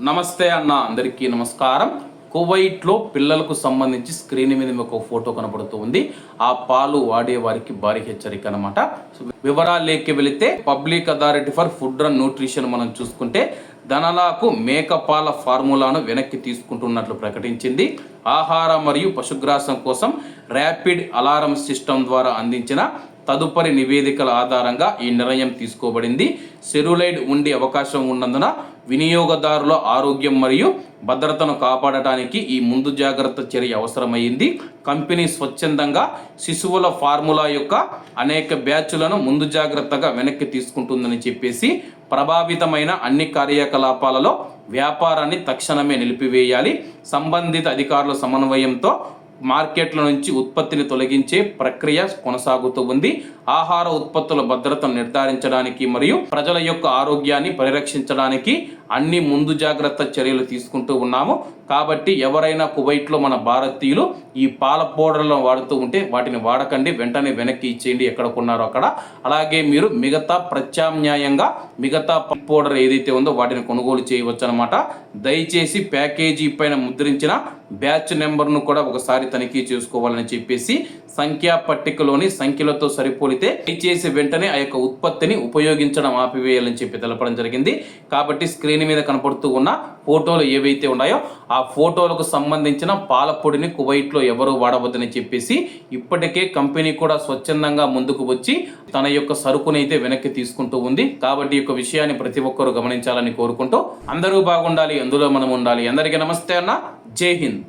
నమస్తే అన్న, అందరికీ నమస్కారం. కువైట్లో పిల్లలకు సంబంధించి స్క్రీన్ మీద మీకు ఒక ఫోటో కనబడుతూ ఉంది. ఆ పాలు వాడే వారికి భారీ హెచ్చరిక అనమాట. వివరాల్లోకి వెళితే public authority for food and nutrition మనం చూసుకుంటే ధనలాకు మేకపాల ఫార్ములాను వెనక్కి తీసుకుంటున్నట్లు ప్రకటించింది. ఆహార మరియు పశుగ్రాసం కోసం ర్యాపిడ్ అలారం సిస్టమ్ ద్వారా అందించిన తదుపరి నివేదికల ఆధారంగా ఈ నిర్ణయం తీసుకోబడింది. సెరులైడ్ ఉండే అవకాశం ఉన్నందున వినియోగదారుల ఆరోగ్యం మరియు భద్రతను కాపాడటానికి ఈ ముందు జాగ్రత్త చర్య అవసరమైంది. కంపెనీ స్వచ్ఛందంగా శిశువుల ఫార్ములా యొక్క అనేక బ్యాచ్లను ముందు జాగ్రత్తగా వెనక్కి తీసుకుంటుందని చెప్పేసి ప్రభావితమైన అన్ని కార్యకలాపాలలో వ్యాపారాన్ని తక్షణమే నిలిపివేయాలి. సంబంధిత అధికారుల సమన్వయంతో మార్కెట్ల నుంచి ఉత్పత్తిని తొలగించే ప్రక్రియ కొనసాగుతూ ఉంది. ఆహార ఉత్పత్తుల భద్రతను నిర్ధారించడానికి మరియు ప్రజల యొక్క ఆరోగ్యాన్ని పరిరక్షించడానికి అన్ని ముందు జాగ్రత్త చర్యలు తీసుకుంటూ ఉన్నాము. కాబట్టి ఎవరైనా కువైట్లో మన భారతీయులు ఈ పాల పౌడర్లను వాడుతూ ఉంటే వాటిని వాడకండి, వెంటనే వెనక్కి ఇచ్చేయండి ఎక్కడ కొన్నారో అక్కడ. అలాగే మీరు మిగతా ప్రత్యామ్నాయంగా మిగతా పౌడర్ ఏదైతే ఉందో వాటిని కొనుగోలు చేయవచ్చు అనమాట. దయచేసి ప్యాకేజీ పైన ముద్రించిన బ్యాచ్ నెంబర్ను కూడా ఒకసారి తనిఖీ చేసుకోవాలని చెప్పేసి సంఖ్యా పట్టికలోని సంఖ్యలతో సరిపోలితే దయచేసి వెంటనే ఆ యొక్క ఉత్పత్తిని ఉపయోగించడం ఆపివేయాలని చెప్పి తెలపడం జరిగింది. కాబట్టి స్క్రీన్ మీద కనపడుతూ ఉన్న ఫోటోలు ఏవైతే ఉన్నాయో ఆ ఫోటోలకు సంబంధించిన పాల పొడిని కువైట్లో ఎవరు వాడవద్దని చెప్పేసి ఇప్పటికే కంపెనీ కూడా స్వచ్ఛందంగా ముందుకు వచ్చి తన యొక్క సరుకునైతే వెనక్కి తీసుకుంటూ ఉంది. కాబట్టి ఈ యొక్క విషయాన్ని ప్రతి ఒక్కరూ గమనించాలని కోరుకుంటూ అందరూ బాగుండాలి, అందులో మనం ఉండాలి. అందరికీ నమస్తే అన్న, జై హింద్.